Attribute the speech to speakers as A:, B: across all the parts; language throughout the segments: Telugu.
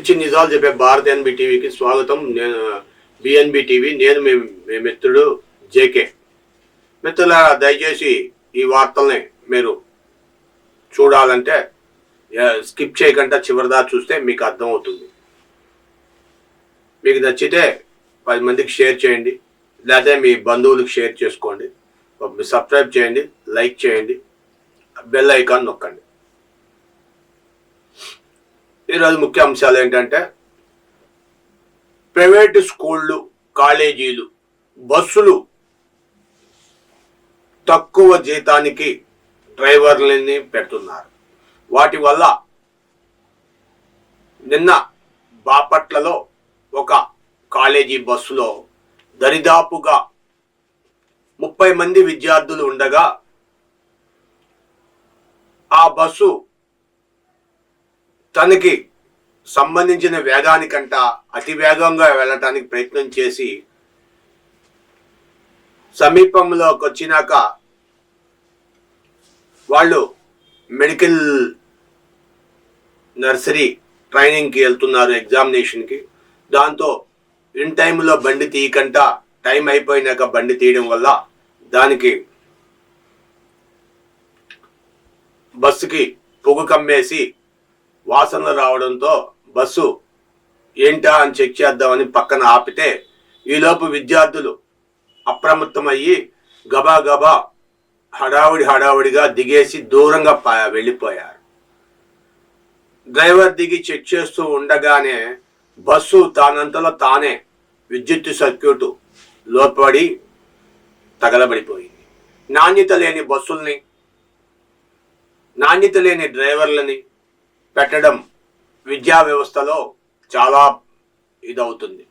A: పిచ్చి నిజాలు చెప్పే భారత్ ఎన్బి టీవీకి స్వాగతం. నేను బిఎన్బి టీవీ. నేను మీ మిత్రుడు జేకే. మిత్రులారా, దయచేసి ఈ వార్తల్ని మీరు చూడాలంటే స్కిప్ చేయకుండా చివరిదా చూస్తే మీకు అర్థమవుతుంది. మీకు నచ్చితే 10 మందికి షేర్ చేయండి, లేదా మీ బంధువులకు షేర్ చేసుకోండి, సబ్స్క్రైబ్ చేయండి, లైక్ చేయండి, బెల్ ఐకాన్ నొక్కండి. ఈరోజు ముఖ్య అంశాలు ఏంటంటే, ప్రైవేటు స్కూళ్ళు, కాలేజీలు, బస్సులు తక్కువ జీతానికి డ్రైవర్లని పెడుతున్నారు. వాటి వల్ల నిన్న బాపట్లలో ఒక కాలేజీ బస్సులో దరిదాపుగా 30 మంది విద్యార్థులు ఉండగా ఆ బస్సు తనకి సంబంధించిన వేగానికంట అతి వేగంగా వెళ్ళటానికి ప్రయత్నం చేసి సమీపంలోకి వచ్చినాక వాళ్ళు మెడికల్ నర్సరీ ట్రైనింగ్కి వెళ్తున్నారు, ఎగ్జామినేషన్కి. దాంతో ఇన్ టైంలో బండి తీయకంట టైం అయిపోయినాక బండి తీయడం వల్ల దానికి బస్సుకి పొగ కమ్మేసి వాసనలు రావడంతో బస్సు ఏంటా అని చెక్ చేద్దామని పక్కన ఆపితే ఈలోపు విద్యార్థులు అప్రమత్తమయ్యి గబా గబా హడావుడిగా దిగేసి దూరంగా వెళ్ళిపోయారు. డ్రైవర్ దిగి చెక్ చేస్తూ ఉండగానే బస్సు తానంతలో తానే విద్యుత్ సర్క్యూట్ లోపడి తగలబడిపోయింది. నాణ్యత లేని బస్సుల్ని, నాణ్యత లేని డ్రైవర్లని పెట్టడం విద్యా వ్యవస్థలో చాలా ఇదవుతుంది.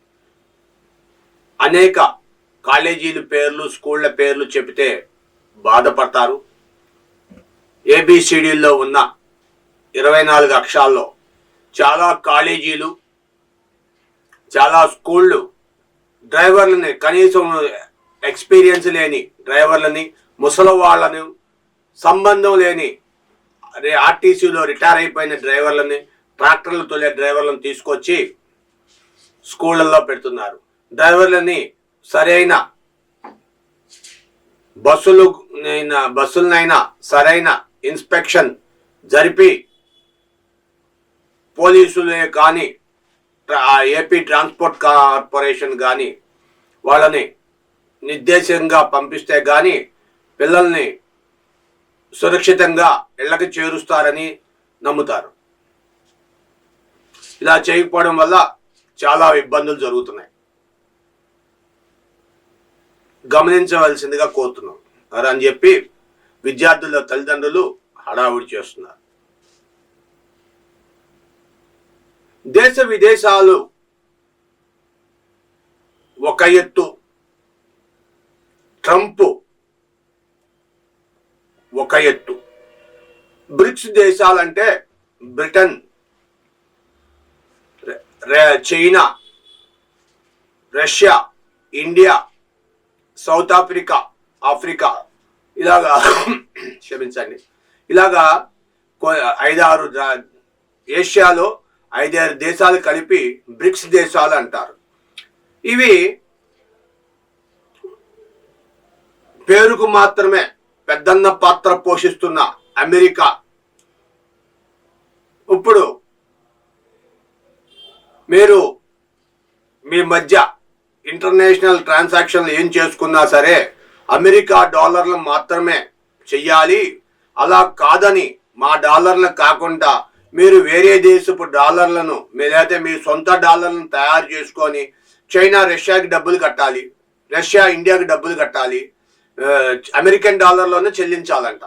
A: అనేక కాలేజీల పేర్లు, స్కూళ్ళ పేర్లు చెబితే బాధపడతారు. ఏబిసిడీల్లో ఉన్న 24 అక్షరాల్లో చాలా కాలేజీలు, చాలా స్కూళ్ళు డ్రైవర్లని, కనీసం ఎక్స్పీరియన్స్ లేని డ్రైవర్లని, ముసలి వాళ్ళని, సంబంధం లేని ఆర్టీసీలో రిటైర్ అయిపోయిన డ్రైవర్లని, ట్రాక్టర్లు తోలే డ్రైవర్లను తీసుకొచ్చి స్కూళ్ళల్లో పెడుతున్నారు. సరైన బస్సులనైనా సరైన ఇన్స్పెక్షన్ జరిపి పోలీసులే కానీ, ఏపీ ట్రాన్స్పోర్ట్ కార్పొరేషన్ కానీ వాళ్ళని నిర్దేశంగా పంపిస్తే కానీ పిల్లల్ని సురక్షితంగా ఇళ్ళకి చేరుస్తారని నమ్ముతారు. ఇలా చేయకపోవడం వల్ల చాలా ఇబ్బందులు జరుగుతున్నాయి. గమనించవలసిందిగా కోరుతున్నాం అని చెప్పి విద్యార్థుల తల్లిదండ్రులు హడావుడి చేస్తున్నారు. దేశ విదేశాలు ఒక ఎత్తు, ట్రంప్ ఒక ఎత్తు. బ్రిక్స్ దేశాలంటే Britain, China, Russia, India, South Africa ఇలాగా క్షమించండి, ఇలాగా 5-6 ఏషియాలో 5-6 దేశాలు కలిపి బ్రిక్స్ దేశాలు అంటారు. ఇవి పేరుకు మాత్రమే పెద్దన్న పాత్ర పోషిస్తున్న అమెరికా ఇప్పుడు మీరు మీ మధ్య ఇంటర్నేషనల్ ట్రాన్సాక్షన్లు ఏం చేసుకున్నా సరే అమెరికా డాలర్లు మాత్రమే చెయ్యాలి. అలా కాదని మా డాలర్లు కాకుండా మీరు వేరే దేశపు డాలర్లను, లేకపోతే మీ సొంత డాలర్లను తయారు చేసుకొని చైనా, రష్యాకి డబ్బులు కట్టాలి, రష్యా ఇండియాకి డబ్బులు కట్టాలి, అమెరికన్ డాలర్లోనే చెల్లించాలంట.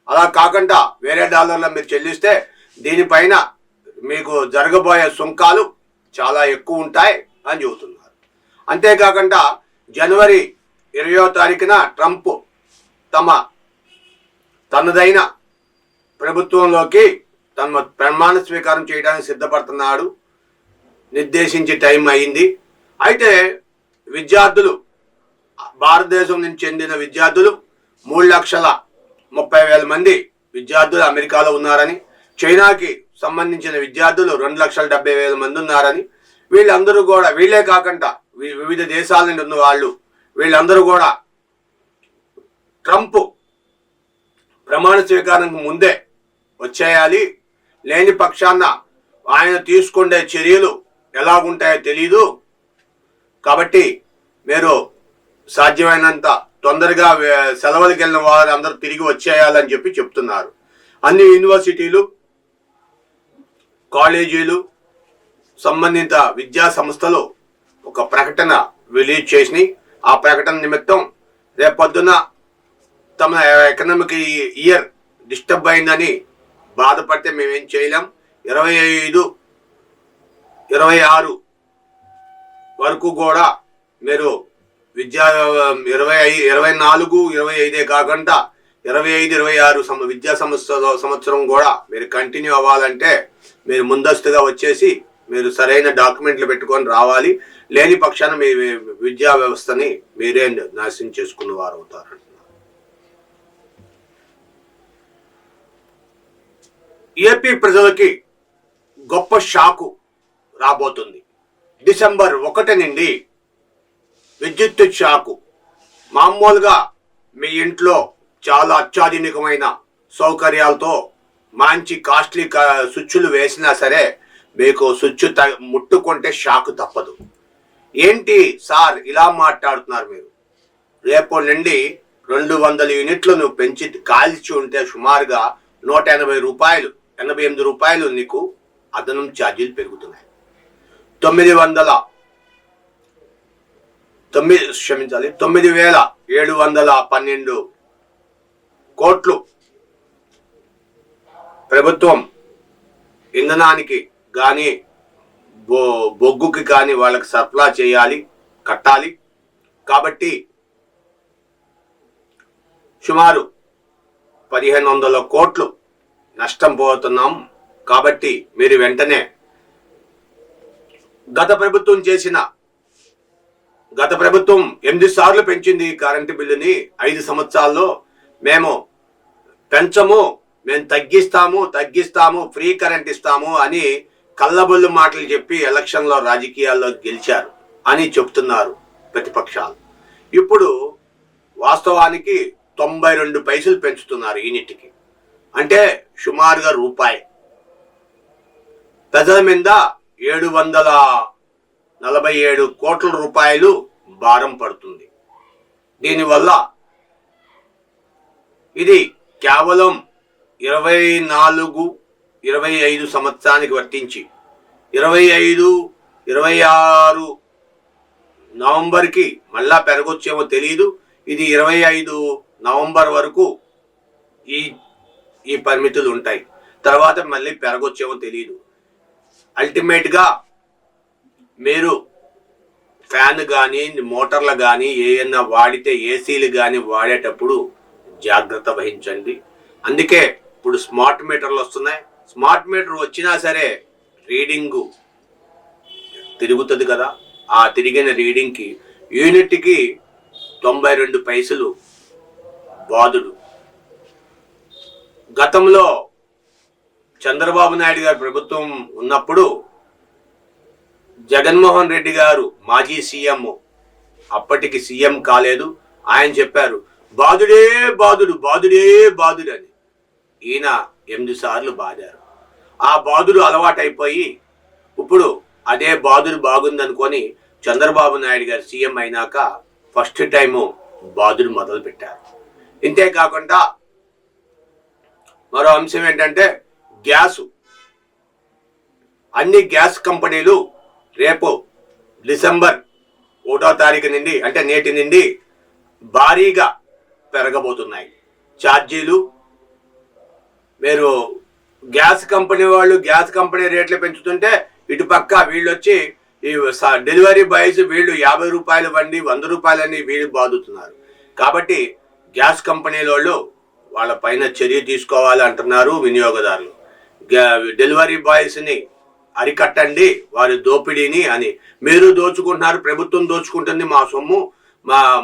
A: అలా కాకుండా వేరే డాలర్లో మీరు చెల్లిస్తే దీనిపైన మీకు జరగబోయే సుంకాలు చాలా ఎక్కువ ఉంటాయి అని చెబుతున్నారు. అంతేకాకుండా జనవరి 20వ తారీఖున ట్రంప్ తనదైన ప్రభుత్వంలోకి తన ప్రమాణ స్వీకారం చేయడానికి సిద్ధపడుతున్నాడు. నిర్దేశించే టైం అయింది. అయితే విద్యార్థులు, భారతదేశం నుంచి చెందిన విద్యార్థులు 3,30,000 మంది విద్యార్థులు అమెరికాలో ఉన్నారని, చైనాకి సంబంధించిన విద్యార్థులు 2,70,000 మంది ఉన్నారని, వీళ్ళందరూ కూడా, వీళ్ళే కాకుండా వివిధ దేశాల నుండి ఉన్న వాళ్ళు, వీళ్ళందరూ కూడా ట్రంప్ ప్రమాణ స్వీకారానికి ముందే వచ్చేయాలి, లేని పక్షాన ఆయన తీసుకునే చర్యలు ఎలాగుంటాయో తెలీదు, కాబట్టి మీరు సాధ్యమైనంత తొందరగా సెలవులకు వెళ్ళిన వారు అందరూ తిరిగి వచ్చేయాలని చెప్పి చెప్తున్నారు. అన్ని యూనివర్సిటీలు, కాలేజీలు, సంబంధిత విద్యా సంస్థలు ఒక ప్రకటన రిలీజ్ చేసి, ఆ ప్రకటన నిమిత్తం రేపొద్దున తమ ఎకనామిక్ ఇయర్ డిస్టర్బ్ అయిందని బాధపడితే మేమేం చేయలేం. 25, 26 వరకు కూడా మీరు విద్యా 24, 25 కాకుండా 25, 26 విద్యా సంవత్సరం కూడా మీరు కంటిన్యూ అవ్వాలంటే మీరు ముందస్తుగా వచ్చేసి మీరు సరైన డాక్యుమెంట్లు పెట్టుకొని రావాలి, లేని పక్షాన మీ విద్యా వ్యవస్థని మీరే నాశనం చేసుకున్న వారు అవుతారు. ఏపీ ప్రజలకి గొప్ప షాకు రాబోతుంది. డిసెంబర్ 1 నుండి విద్యుత్ షాకు. మామూలుగా మీ ఇంట్లో చాలా అత్యాధునికమైన సౌకర్యాలతో మంచి కాస్ట్లీ స్విచ్లు వేసినా సరే మీకు స్విచ్ ముట్టుకుంటే షాకు తప్పదు. ఏంటి సార్ ఇలా మాట్లాడుతున్నారు మీరు? రేపు నుండి 200 యూనిట్లు నువ్వు పెంచి కాల్చి ఉంటే సుమారుగా 180 రూపాయలు, 88 రూపాయలు నీకు అదనం ఛార్జీలు పెరుగుతున్నాయి. 9,712 కోట్లు ప్రభుత్వం ఇంధనానికి కానీ బొగ్గుకి కానీ వాళ్ళకి సరఫరా కట్టాలి. కాబట్టి సుమారు 1,500 కోట్లు నష్టం పోతున్నాం. కాబట్టి మీరు వెంటనే గత ప్రభుత్వం 8 సార్లు పెంచింది కరెంటు బిల్లుని. 5 సంవత్సరాల్లో మేము పెంచము, మేము తగ్గిస్తాము, ఫ్రీ కరెంట్ ఇస్తాము అని కళ్ళబొల్లు మాటలు చెప్పి ఎలక్షన్లో రాజకీయాల్లో గెలిచారు అని చెప్తున్నారు ప్రతిపక్షాలు. ఇప్పుడు వాస్తవానికి 92 పైసలు పెంచుతున్నారు యూనిట్కి, అంటే సుమారుగా రూపాయి. ప్రజల మీద 747 కోట్ల రూపాయలు భారం పడుతుంది. దీనివల్ల ఇది కేవలం 24, 25 సంవత్సరానికి వర్తించి 25, 26 నవంబర్కి మళ్ళా పెరగొచ్చేమో తెలియదు. ఇది 25 నవంబర్ వరకు ఈ పరిమితులు ఉంటాయి. తర్వాత మళ్ళీ పెరగొచ్చేమో తెలియదు. అల్టిమేట్గా మీరు ఫ్యాన్ కానీ మోటార్లు కానీ ఏమన్నా వాడితే, ఏసీలు కానీ వాడేటప్పుడు జాగ్రత్త వహించండి. అందుకే ఇప్పుడు స్మార్ట్ మీటర్లు వస్తున్నాయి. స్మార్ట్ మీటర్ వచ్చినా సరే రీడింగు తిరుగుతుంది కదా, ఆ తిరిగిన రీడింగ్కి యూనిట్కి 92 పైసలు బాధుడు. గతంలో చంద్రబాబు నాయుడు గారి ప్రభుత్వం ఉన్నప్పుడు జగన్మోహన్ రెడ్డి గారు మాజీ సీఎం, అప్పటికి సీఎం కాలేదు, ఆయన చెప్పారు బాధుడే బాధుడు అని. ఈయన 8 సార్లు బాధారు. ఆ బాధుడు అలవాటైపోయి ఇప్పుడు అదే బాధుడు బాగుందనుకొని చంద్రబాబు నాయుడు గారు సీఎం అయినాక ఫస్ట్ టైము బాధుడు మొదలు పెట్టారు. ఇంతేకాకుండా మరో అంశం ఏంటంటే గ్యాసు. అన్ని గ్యాస్ కంపెనీలు రేపు డిసెంబర్ 1వ తారీఖు నుండి, అంటే నేటి నుండి భారీగా పెరగబోతున్నాయి ఛార్జీలు. మీరు గ్యాస్ కంపెనీ వాళ్ళు గ్యాస్ కంపెనీ రేట్లు పెంచుతుంటే ఇటుపక్క వీళ్ళు వచ్చి ఈ డెలివరీ బాయ్స్ వీళ్ళు 50 రూపాయలు వండి 100 రూపాయలని వీళ్ళు బాదుతున్నారు. కాబట్టి గ్యాస్ కంపెనీల వాళ్ళు వాళ్ళ పైన చర్య తీసుకోవాలి అంటున్నారు వినియోగదారులు. డెలివరీ బాయ్స్ని అరికట్టండి వారి దోపిడీని అని. మీరు దోచుకుంటున్నారు, ప్రభుత్వం దోచుకుంటుంది మా సొమ్ము,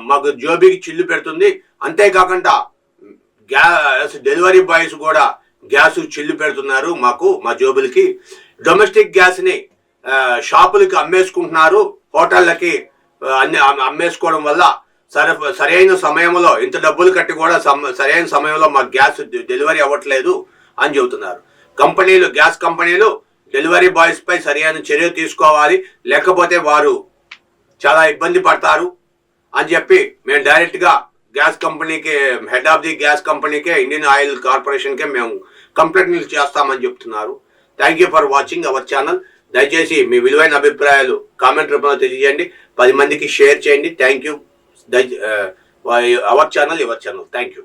A: మాకు జోబీకి చిల్లు పెడుతుంది. అంతేకాకుండా గ్యాస్ డెలివరీ బాయ్స్ కూడా గ్యాస్ చిల్లు పెడుతున్నారు మా జోబులకి. డొమెస్టిక్ గ్యాస్ని షాపులకి అమ్మేసుకుంటున్నారు, హోటళ్ళకి అన్ని అమ్మేసుకోవడం వల్ల సరైన సమయంలో ఇంత డబ్బులు కట్టి కూడా సరైన సమయంలో మాకు గ్యాస్ డెలివరీ అవ్వట్లేదు అని చెబుతున్నారు. గ్యాస్ కంపెనీలు డెలివరీ బాయ్స్ పై సరైన చర్య తీసుకోవాలి, లేకపోతే వారు చాలా ఇబ్బంది పడతారు అని చెప్పి మేము డైరెక్ట్గా గ్యాస్ కంపెనీకి, హెడ్ ఆఫ్ ది గ్యాస్ కంపెనీకే, ఇండియన్ ఆయిల్ కార్పొరేషన్కే మేము కంప్లైంట్లు చేస్తామని చెప్తున్నారు. Thank you for watching our channel. దయచేసి మీ విలువైన అభిప్రాయాలు కామెంట్ రూపంలో తెలియజేయండి, 10 మందికి షేర్ చేయండి. Thank you. Our channel your channel. Thank you.